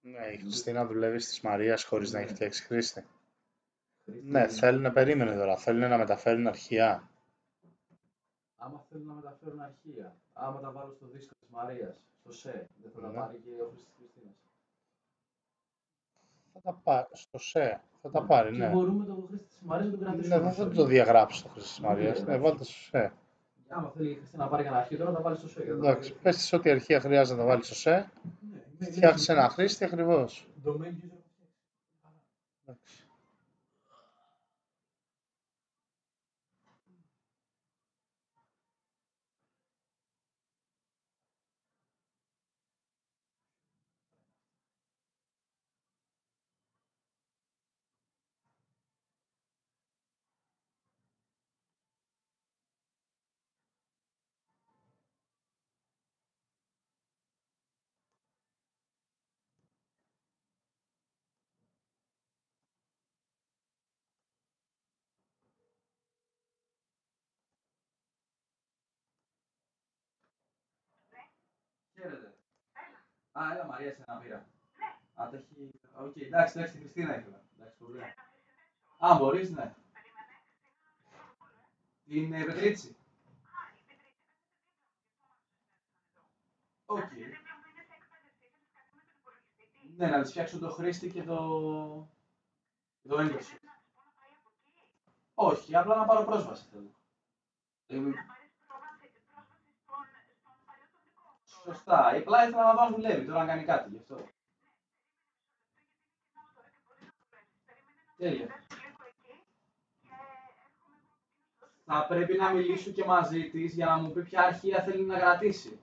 Ναι, η Χριστίνα δουλεύει στις Μαρίας χωρίς να έχει φτιάξει χρήστη. Ναι, θέλουνε, περίμενε τώρα, θέλουνε να μεταφέρουν αρχεία. Άμα θέλουν να μεταφέρουν αρχεία, άμα τα βάλω στο δίσκο της Μαρίας, στο ΣΕ, δεν θα τα πάρει και ο Χρήστης Χριστίνας. Θα τα πάρει, στο ΣΕ, θα τα πάρει, Και ναι. μπορούμε το Χρήστη της Μαρίας να τον Ναι, κρατήσουμε. δεν θα το διαγράψει στο Χρήστη της Μαρίας, ναι, βάλτε στο ΣΕ. Άμα θέλει η Χριστίνα να πάρει κανένα αρχείο, τώρα να τα βάλει στο ΣΕ. Εντάξει, πες της ό,τι αρχεία χρειάζεται να τα βάλει στο ΣΕ, Ναι, φτιάξε ένα χρήστη ακριβώς. domain user. Εντάξει. Χαίρετε. Έλα Μαρία, σε ένα πήρα. Α, το έχει... Οκ, εντάξει, τη Χριστίνα ήθελα. Εντάξει, πολύ ωραία. Μπορείς, ναι. Την Πετρίτσι. Οκ. Ναι, να της φτιάξω το χρήστη και το έντρωση. Όχι, απλά να πάρω πρόσβαση θέλω. Σωστά, απλά ήθελα να δω αν δουλεύει, τώρα να κάνει κάτι γι' αυτό. Τέλεια. Θα πρέπει να μιλήσω και μαζί της για να μου πει ποια αρχεία θέλει να κρατήσει.